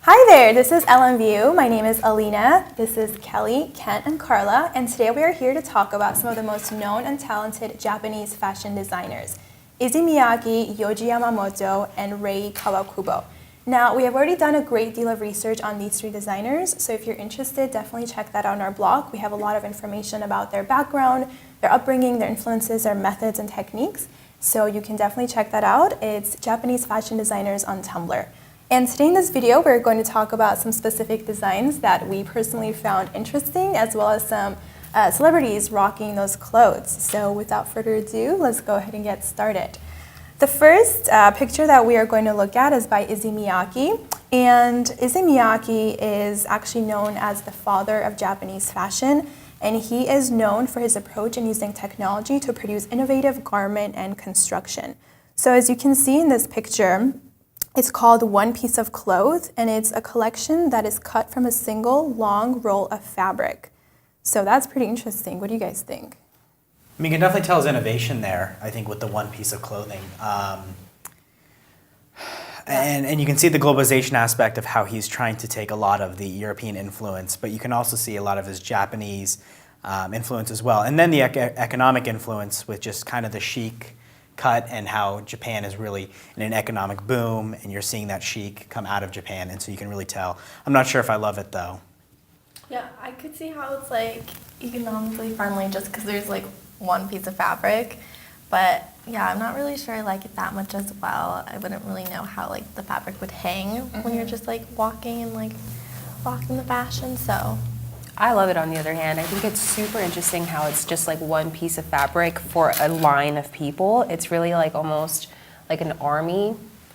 Hi there, this is LMVU. My name is Alina. This is Kelly, Kent, and Carla, and today we are here to talk about some of the most known and talented Japanese fashion designers, Issey Miyake, Yohji Yamamoto, and Rei Kawakubo. Now, we have already done a great deal of research on these three designers, so if you're interested, definitely check that out on our blog. We have a lot of information about their background, their upbringing, their influences, their methods, and techniques, so you can definitely check that out. It's Japanese Fashion Designers on Tumblr. And today in this video, we're going to talk about some specific designs that we personally found interesting, as well as some celebrities rocking those clothes. So without further ado, let's go ahead and get started. The first picture that we are going to look at is by Issey Miyake. And Issey Miyake is actually known as the father of Japanese fashion. And he is known for his approach in using technology to produce innovative garment and construction. So as you can see in this picture, it's called One Piece of Cloth, and it's a collection that is cut from a single long roll of fabric. So that's pretty interesting. What do you guys think? I mean, you can definitely tell his innovation there, I think, with the one piece of clothing. And you can see the globalization aspect of how he's trying to take a lot of the European influence, but you can also see a lot of his Japanese influence as well. And then the economic influence with just kind of the chic cut and how Japan is really in an economic boom, and you're seeing that chic come out of Japan, and so you can really tell. I'm not sure if I love it though. Yeah, I could see how it's like economically friendly just because there's like one piece of fabric, but yeah, I'm not really sure I like it that much as well. I wouldn't really know how like the fabric would hang when you're just like walking and like rocking the fashion, so. I love it on the other hand. I think it's super interesting how it's just like one piece of fabric for a line of people. It's really like almost like an army,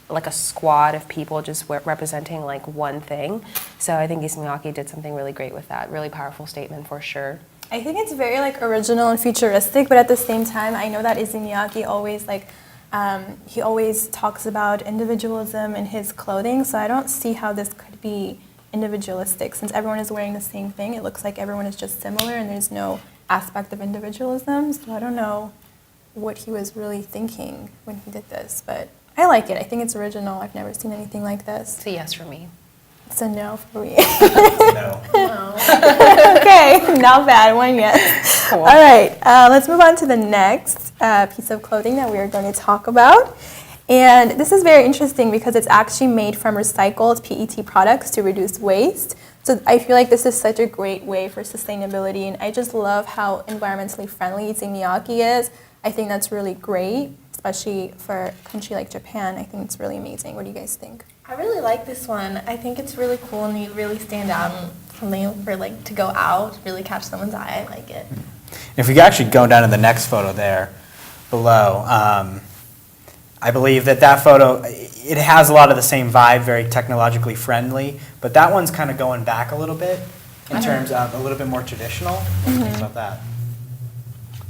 like a squad of people just representing like one thing. So I think Issey Miyake did something really great with that. Really powerful statement for sure. I think it's very like original and futuristic, but at the same time, I know that Issey Miyake always he always talks about individualism in his clothing, so I don't see how this could be individualistic. Since everyone is wearing the same thing, it looks like everyone is just similar and there's no aspect of individualism. So I don't know what he was really thinking when he did this, but I like it. I think it's original. I've never seen anything like this. It's a yes for me. It's a no for me. No. Okay, not bad. One yes. Cool. All right, let's move on to the next piece of clothing that we are going to talk about. And this is very interesting because it's actually made from recycled PET products to reduce waste. So I feel like this is such a great way for sustainability, and I just love how environmentally friendly Issey Miyake is. I think that's really great, especially for a country like Japan. I think it's really amazing. What do you guys think? I really like this one. I think it's really cool and you really stand out and something for like to go out, really catch someone's eye. I like it. If we actually go down to the next photo there below, I believe that photo, it has a lot of the same vibe, very technologically friendly, but that one's kind of going back a little bit in terms of a little bit more traditional. What do you think about that?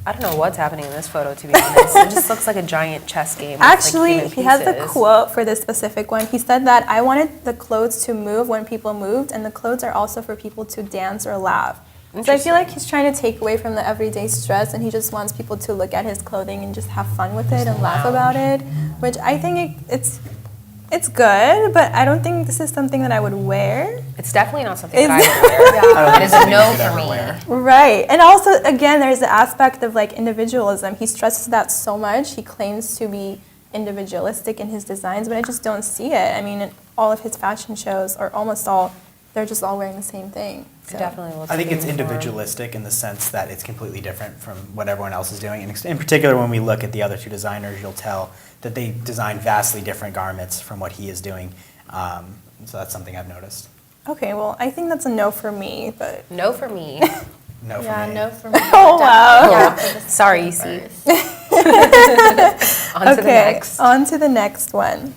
I don't know what's happening in this photo, to be honest. It just looks like a giant chess game. Actually, like he has a quote for this specific one. He said that I wanted the clothes to move when people moved, and the clothes are also for people to dance or laugh. So I feel like he's trying to take away from the everyday stress, and he just wants people to look at his clothing and just have fun with it and laugh about it, which I think it's good, but I don't think this is something that I would wear. It's definitely not something that I would wear. It is a no for me. Right, and also, again, there's the aspect of like individualism. He stresses that so much. He claims to be individualistic in his designs, but I just don't see it. I mean, in all of his fashion shows, or almost all, they're just all wearing the same thing. So. It definitely looks I think it's uniform. individualistic in the sense that it's completely different from what everyone else is doing. And in particular, when we look at the other two designers, you'll tell that they design vastly different garments from what he is doing. So that's something I've noticed. Okay, well, I think that's a no for me, but... No for me. No for Yeah, me. no for me. Oh, wow. Yeah, Sorry, Issey. On to the next. On to the next one.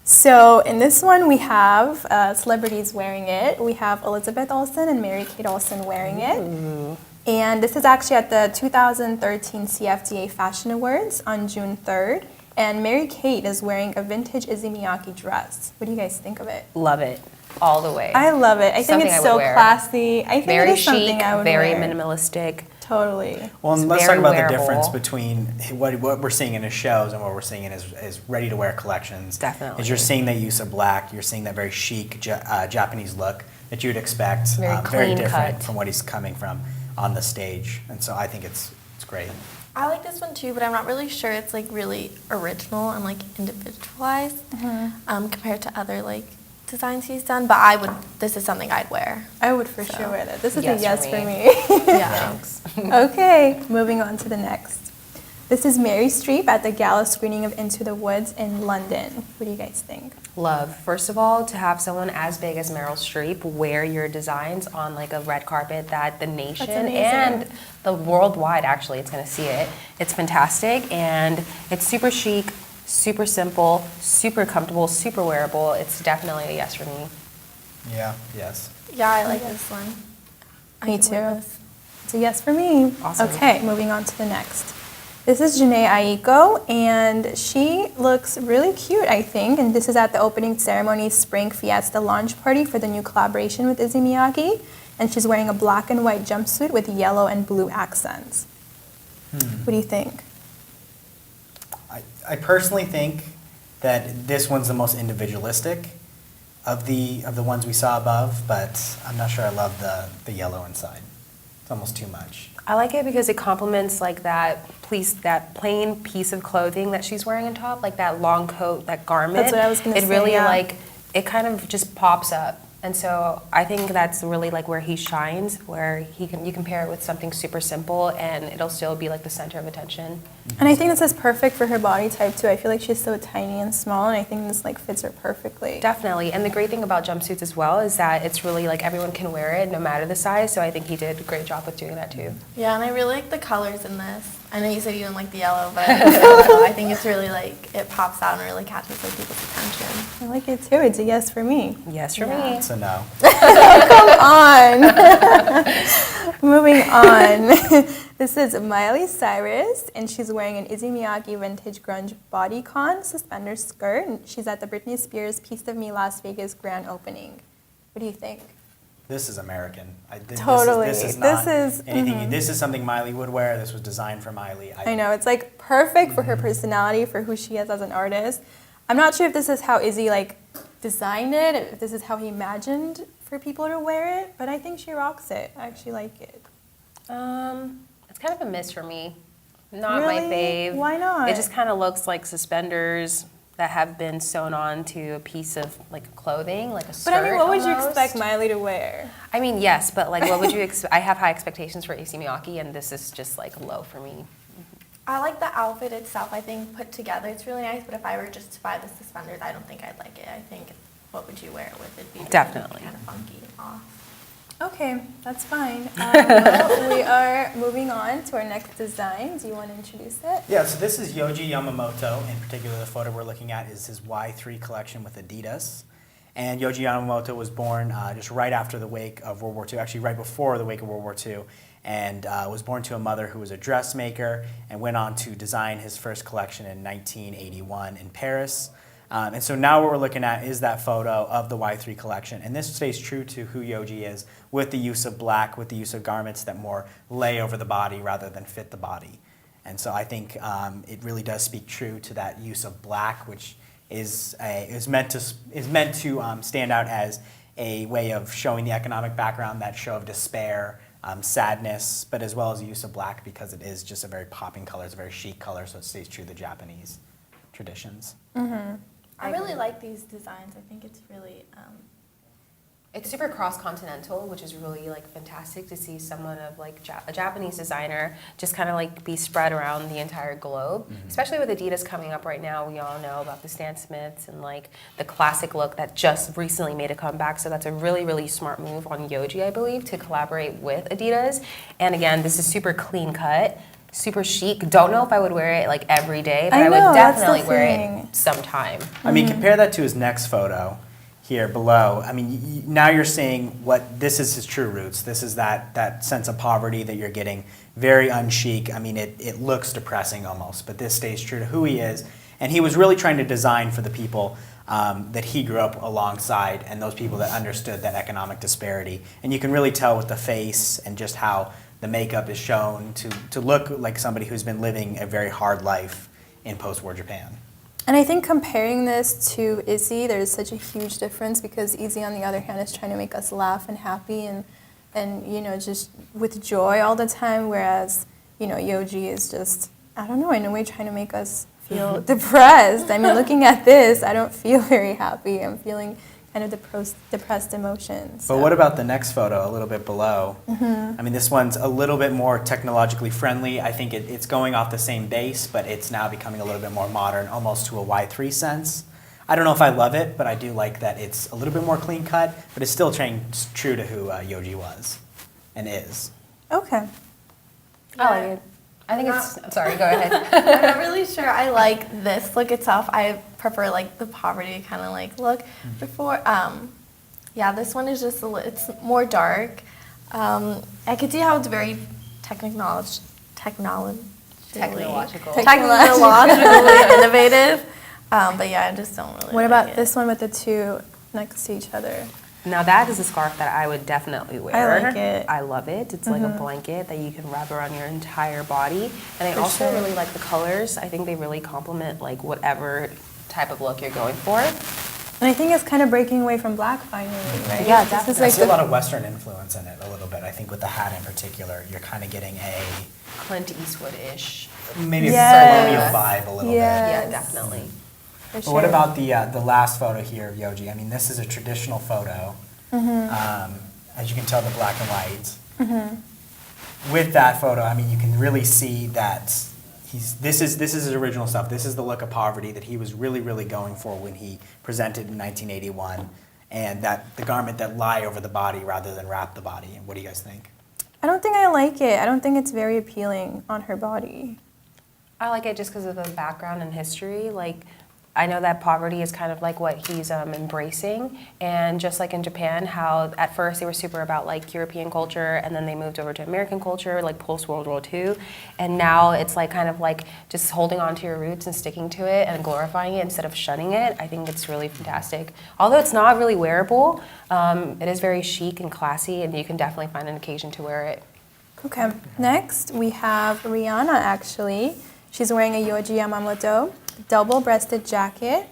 So in this one, we have celebrities wearing it. We have Elizabeth Olsen and Mary-Kate Olsen wearing it. And this is actually at the 2013 CFDA Fashion Awards on June 3rd. And Mary-Kate is wearing a vintage Issey Miyake dress. What do you guys think of it? Love it. All the way. I love it. I think Something it's I would so wear. classy. I think Very it is something chic, I would very wear. minimalistic. Totally. Well, and It's let's talk very about wearable. the difference between what we're seeing in his shows and what we're seeing in his ready-to-wear collections. Definitely. Is you're seeing that use of black, you're seeing that very chic Japanese look that you'd expect, Very very clean different cut. from what he's coming from on the stage. And so I think it's great. I like this one too, but I'm not really sure it's like really original and like individualized compared to other like designs he's done. But this is something I'd wear. I would for So, sure wear that. This is yes a yes for for me. me. Yeah. Okay, moving on to the next. This is Mary Streep at the gala screening of Into the Woods in London. What do you guys think? Love. First of all, to have someone as big as Meryl Streep wear your designs on like a red carpet that the nation amazing. and the worldwide actually it's going to see it. It's fantastic and it's super chic, super simple, super comfortable, super wearable. It's definitely a yes for me. Yeah. Yes. Yeah, I like this one. I Me could wear too. this. It's a yes for me. Awesome. Okay, moving on to the next. This is Janae Aiko, and she looks really cute, I think. And this is at the opening ceremony Spring Fiesta launch party for the new collaboration with Issey Miyake. And she's wearing a black and white jumpsuit with yellow and blue accents. What do you think? I personally think that this one's the most individualistic of the ones we saw above, but I'm not sure I love the yellow inside. It's almost too much. I like it because it complements like that plain piece of clothing that she's wearing on top, like that long coat, that garment. That's what I was gonna It say, really yeah. like it kind of just pops up. And so I think that's really like where he shines, where you can pair it with something super simple and it'll still be like the center of attention. And I think this is perfect for her body type too. I feel like she's so tiny and small, and I think this like fits her perfectly. Definitely. And the great thing about jumpsuits as well is that it's really like everyone can wear it no matter the size. So I think he did a great job with doing that too. Yeah, and I really like the colors in this. I know you said you didn't like the yellow, but I think it's really like it pops out and really catches like people's attention. I like it too. It's a yes for me. Yes for Yeah. me. It's a no. Come on. Moving on. This is Miley Cyrus, and she's wearing an Issey Miyake vintage grunge bodycon suspender skirt. And she's at the Britney Spears Piece of Me Las Vegas grand opening. What do you think? This is American. Totally. This is not This is- anything. This is something Miley would wear. This was designed for Miley. I know, it's like perfect for her personality, for who she is as an artist. I'm not sure if this is how Issey like designed it, if this is how he imagined for people to wear it, but I think she rocks it. I actually like it. It's kind of a miss for me. Not my Really? fave. Why not? It just kind of looks like suspenders that have been sewn on to a piece of like clothing, like a skirt. But I mean, what would you almost. expect Miley to wear? I mean, yes, but like, what would you expect? I have high expectations for Issey Miyake, and this is just like low for me. I like the outfit itself. I think put together it's really nice, but if I were just to buy the suspenders, I don't think I'd like it. I think what would you wear it with? It'd be Definitely. kind of funky off. Okay, that's fine. Well, we are moving on to our next design. Do you want to introduce it? Yeah, so this is Yohji Yamamoto. In particular, the photo we're looking at is his Y3 collection with Adidas. And Yohji Yamamoto was born just right after the wake of World War II, actually right before the wake of World War II, and was born to a mother who was a dressmaker and went on to design his first collection in 1981 in Paris. And so now what we're looking at is that photo of the Y3 collection. And this stays true to who Yohji is with the use of black, with the use of garments that more lay over the body rather than fit the body. And so I think it really does speak true to that use of black, which is meant to stand out as a way of showing the economic background, that show of despair, sadness, but as well as the use of black because it is just a very popping color, it's a very chic color, so it stays true to the Japanese traditions. I really like these designs. I think it's really It's super cross-continental, which is really like fantastic to see someone of like a Japanese designer just kind of like be spread around the entire globe. Especially with Adidas coming up right now, we all know about the Stan Smiths and like the classic look that just recently made a comeback. So that's a really, really smart move on Yohji, I believe, to collaborate with Adidas. And again, this is super clean cut, super chic. Don't know if I would wear it like every day, but I know, would that's the definitely wear thing. it sometime. I mean, compare that to his next photo here below. I mean, now you're seeing what this is his true roots. This is that sense of poverty that you're getting, very unchic. I mean, it looks depressing almost, but this stays true to who he is. And he was really trying to design for the people that he grew up alongside and those people that understood that economic disparity. And you can really tell with the face and just how the makeup is shown to look like somebody who's been living a very hard life in post-war Japan. And I think comparing this to Issey, there's such a huge difference because Issey, on the other hand, is trying to make us laugh and happy and just with joy all the time, whereas, Yohji is just, I don't know, in a way trying to make us feel depressed. I mean, looking at this, I don't feel very happy. I'm feeling kind of depressed emotions. But what about the next photo, a little bit below? I mean, this one's a little bit more technologically friendly. I think it's going off the same base, but it's now becoming a little bit more modern, almost to a Y3 sense. I don't know if I love it, but I do like that it's a little bit more clean cut, but it's still staying true to who Yohji was and is. Okay. I like it. I think I'm sorry, go ahead. I'm not really sure I like this look itself. I prefer like the poverty kind of like look. Before, yeah, this one is just it's more dark. I could see how it's very technologically innovative. But yeah, I just don't really. What like about it. this one with the two next to each other? Now that is a scarf that I would definitely wear. I like it. I love it. It's like a blanket that you can wrap around your entire body. And I For also sure. really like the colors. I think they really complement like whatever type of look you're going for. And I think it's kind of breaking away from black finally, right? Yeah, This is I like see a lot of Western influence in it a little bit. I think with the hat in particular, you're kind of getting a Clint Eastwood-ish. maybe Yes. a colonial vibe a little Yes. Yeah, definitely. for bit. But what sure. about the last photo here of Yohji? I mean, this is a traditional photo. As you can tell, the black and white. With that photo, I mean, you can really see that this is his original stuff. This is the look of poverty that he was really, really going for when he presented in 1981, and that the garment that lie over the body rather than wrap the body. What do you guys think? I don't think I like it. I don't think it's very appealing on her body. I like it just because of the background and history. Like, I know that poverty is kind of like what he's embracing, and just like in Japan, how at first they were super about like European culture, and then they moved over to American culture, like post World War II, and now it's like kind of like just holding on to your roots and sticking to it and glorifying it instead of shunning it. I think it's really fantastic. Although it's not really wearable, it is very chic and classy, and you can definitely find an occasion to wear it. Okay, next we have Rihanna actually. She's wearing a Yohji Yamamoto double-breasted jacket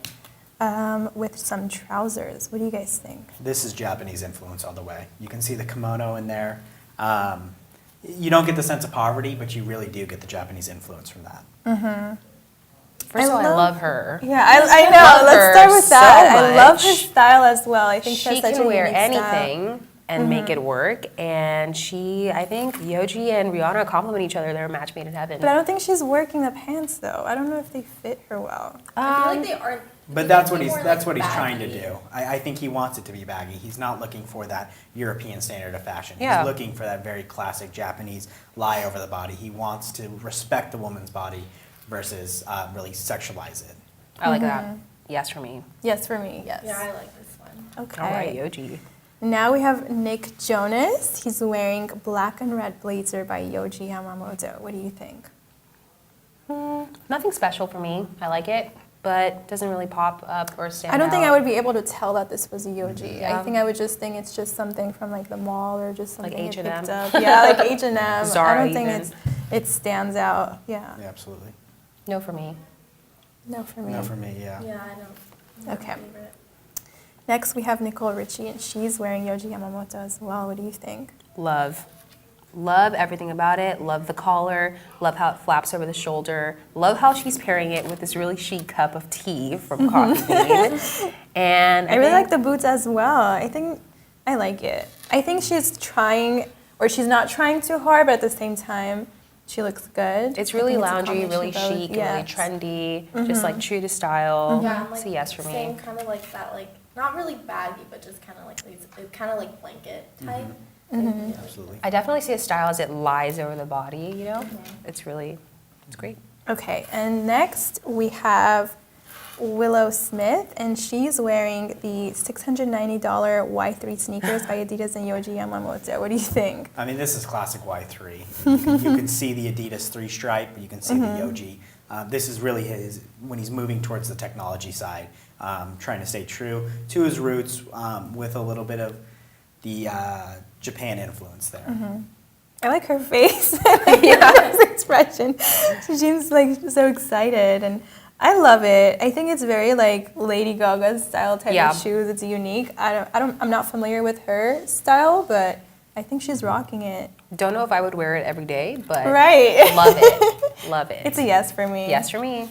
with some trousers. What do you guys think? This is Japanese influence all the way. You can see the kimono in there. You don't get the sense of poverty, but you really do get the Japanese influence from that. First of all, I love her. Yeah, I know. Love Let's her start with that. so I love her much. style as well. I think She has such can a wear unique style. anything and make it work, and I think Yohji and Rihanna complement each other. They're a match made in heaven. But I don't think she's working the pants though. I don't know if they fit her well. I feel like they aren't. But that's what he's trying to do. I think he wants it to be baggy. He's not looking for that European standard of fashion. Yeah. He's looking for that very classic Japanese lie over the body. He wants to respect the woman's body versus really sexualize it. I like that. Yes for me. Yes, for me. Yes. Yeah, I like this one. Okay. All right, Yohji. Now we have Nick Jonas. He's wearing black and red blazer by Yohji Yamamoto. What do you think? Nothing special for me. I like it, but doesn't really pop up or stand out. I don't think I would be able to tell that this was a Yohji. Yeah. I think I would just think it's just something from like the mall or just something Like you H&M. picked up. Yeah, like H&M. I Zara don't think even. it stands out. Yeah. Yeah, absolutely. No for me. No for me. No, for me, yeah. Yeah, I don't. Okay. Next we have Nicole Richie, and she's wearing Yohji Yamamoto as well. What do you think? Love. Love everything about it. Love the collar. Love how it flaps over the shoulder. Love how she's pairing it with this really chic cup of tea from Coffee Bean. And I really like the boots as well. I think I like it. I think she's trying, or she's not trying too hard, but at the same time, she looks good. It's really I think loungy, it's a really combination of chic, both. and Yes. really trendy, just like true to style. Yeah, and, like, It's a yes for me. Same kind of like that, like not really baggy, but just kind of like these, kind of like blanket type. Absolutely. I definitely see a style as it lies over the body, you know? It's great. Okay, and next we have Willow Smith, and she's wearing the $690 Y3 sneakers by Adidas and Yohji Yamamoto. What do you think? I mean, this is classic Y3. You can see the Adidas 3-stripe, you can see the Yohji. This is really when he's moving towards the technology side, trying to stay true to his roots with a little bit of the Japan influence there. I like her face. Her expression. She seems like so excited, and I love it. I think it's very like Lady Gaga style type of shoes. It's unique. I'm not familiar with her style, but I think she's rocking it. Don't know if I would wear it every day, but Right. love it. Love it. It's a yes for me. Yes for me.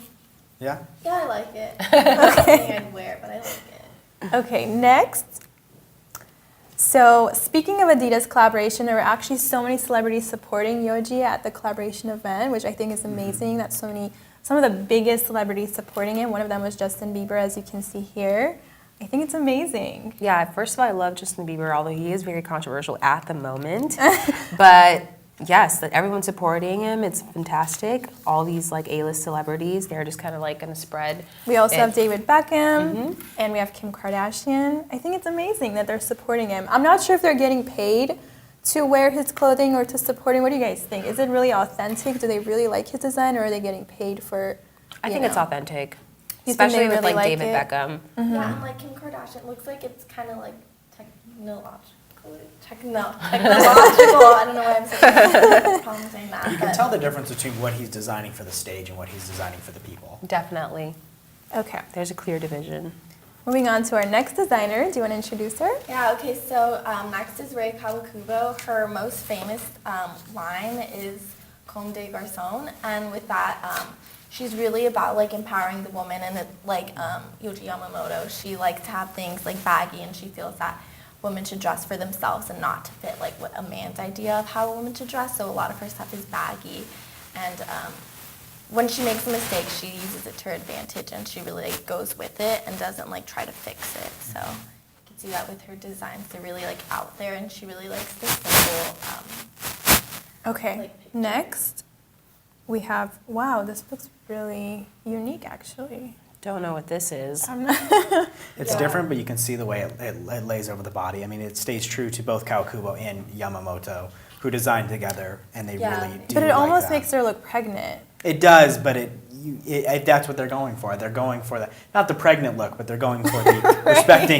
Yeah. Yeah, I like it. Not something I'd wear, but I like it. Okay, next. So speaking of Adidas collaboration, there were actually so many celebrities supporting Yohji at the collaboration event, which I think is amazing. That's some of the biggest celebrities supporting it. One of them was Justin Bieber, as you can see here. I think it's amazing. Yeah, first of all, I love Justin Bieber, although he is very controversial at the moment. But yes, like, everyone's supporting him. It's fantastic. All these like A-list celebrities, they're just kind of like going to spread. We also have David Beckham, and we have Kim Kardashian. I think it's amazing that they're supporting him. I'm not sure if they're getting paid to wear his clothing or to support him. What do you guys think? Is it really authentic? Do they really like his design, or are they getting paid for? I think it's authentic, You think especially they with really like like David it? Beckham. Yeah, and like Kim Kardashian, looks like it's kind of like technological. I don't know why I'm saying problem saying that. You can but- tell the difference between what he's designing for the stage and what he's designing for the people. Definitely. Okay. There's a clear division. Moving on to our next designer. Do you want to introduce her? Yeah, okay, so next is Ray Kawakubo. Her most famous line is Comme des Garçons, and with that, she's really about like empowering the woman, and it, like Yohji Yamamoto, she likes to have things like baggy, and she feels that women should dress for themselves and not to fit like what a man's idea of how a woman should dress, so a lot of her stuff is baggy, and when she makes a mistake, she uses it to her advantage, and she really like, goes with it and doesn't like try to fix it. So you can see that with her designs. They're really like out there, and she really likes the simple. Okay. Like picture. Next, we have. Wow, this looks really unique, actually. Don't know what this is. It's different, but you can see the way it lays over the body. I mean, it stays true to both Kawakubo and Yamamoto, who designed together, and they Yeah. really do. But it like almost that. makes her look pregnant. It does, but that's what they're going for. They're going for the not the pregnant look, but they're going for the respecting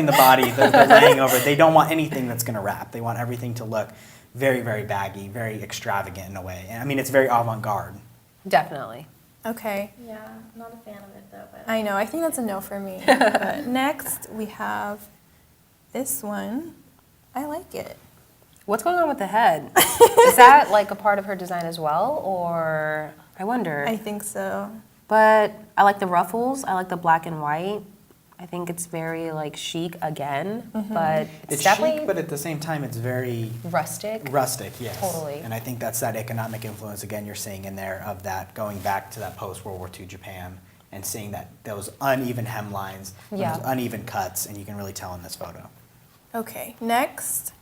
the body, the laying over. They don't want anything that's going to wrap. They want everything to look very, very baggy, very extravagant in a way. And I mean, it's very avant-garde. Definitely. Okay. Yeah, I'm not a fan of it though. But I know. I think that's a no for me. But next, we have this one. I like it. What's going on with the head? Is that like a part of her design as well, or I wonder? I think so. But I like the ruffles. I like the black and white. I think it's very like chic again, but It's definitely chic, but at the same time, it's very rustic. rustic, yes. Totally. And I think that's that economic influence, again, you're seeing in there of that, going back to that post-World War II Japan and seeing that those uneven hemlines, Yeah. those uneven cuts, and you can really tell in this photo. Okay. Next,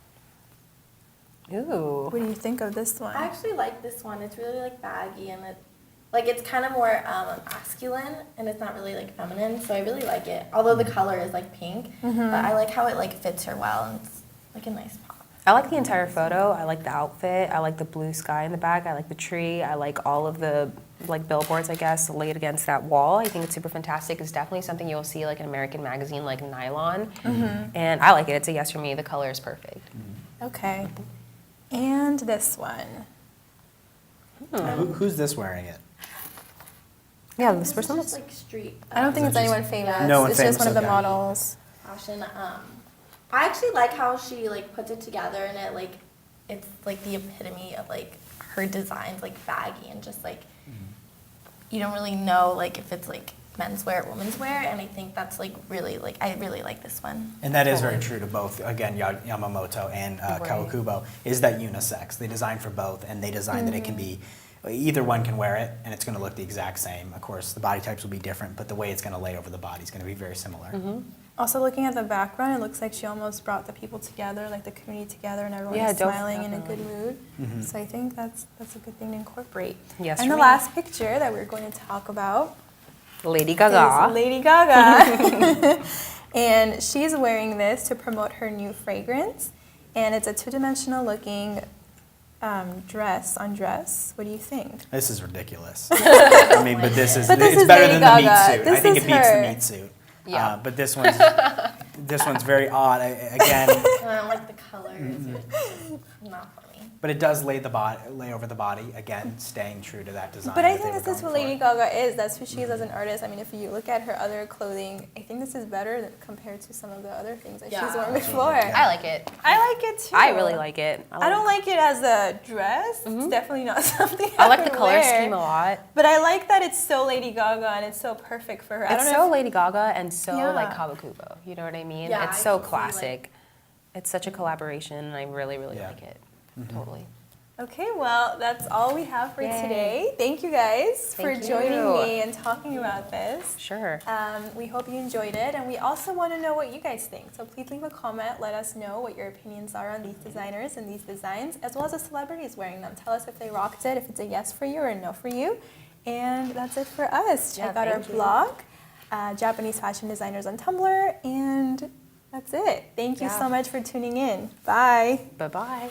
Ooh. what do you think of this one? I actually like this one. It's really like baggy, and it's kind of more masculine, and it's not really like feminine. So I really like it. Although the color is like pink, but I like how it like fits her well, and it's like a nice pop. I like the entire photo. I like the outfit. I like the blue sky in the back. I like the tree. I like all of the like billboards, I guess, laid against that wall. I think it's super fantastic. It's definitely something you'll see like in American magazine, like nylon. And I like it. It's a yes for me. The color is perfect. Okay. And this one. Who's this wearing it? Yeah, This this is person. just like street I don't think Is it's that just- anyone famous. No one it's just famous, one of the okay. models. fashion. I actually like how she like puts it together, and it's like the epitome of like her designs, like baggy and just like you don't really know like if it's like men's wear or women's wear, and I think that's like really like I really like this one. And that is very true to both, again, Yamamoto and Kawakubo, is that unisex. They design for both, and they design that it can be, either one can wear it, and it's going to look the exact same. Of course, the body types will be different, but the way it's going to lay over the body is going to be very similar. Also, looking at the background, it looks like she almost brought the people together, like the community together, and everyone is smiling and in a good mood. So I think that's a good thing to incorporate. Yes, and for the me. last picture that we're going to talk about Lady Gaga. is Lady Gaga. And she's wearing this to promote her new fragrance. And it's a two-dimensional looking dress on dress. What do you think? This is ridiculous. I mean, but this is, But this it's is better Lady than the meat Gaga. suit. This I think is it beats her. the meat suit. Yeah. But this one's very odd. Again, I don't like the colors. It's not for me. but it does lay over the body again, staying true to that design. But I that they think were this is going what for. Lady Gaga is. That's who she is as an artist. I mean, if you look at her other clothing, I think this is better compared to some of the other things that she's worn before. Yeah. I like it. I like it too. I really like it. I don't like it as a dress. It's definitely not something I like would the color wear. scheme a lot. But I like that it's so Lady Gaga and it's so perfect for her. I It's don't so know if- Lady Gaga and so Yeah. like Kawakubo. You know what I mean? Yeah, It's I so can see, classic. It's such a collaboration, and I really, really Yeah. like it. Totally. Okay, well, that's all we have for Yay. today. Thank you guys for Thank joining you. me and talking about this. Sure. We hope you enjoyed it, and we also want to know what you guys think. So please leave a comment. Let us know what your opinions are on these designers and these designs, as well as the celebrities wearing them. Tell us if they rocked it, if it's a yes for you or a no for you. And that's it for us. Check Yeah, out our thank you. blog, Japanese Fashion Designers on Tumblr, and that's it. Thank you Yeah. so much for tuning in. Bye. Bye-bye.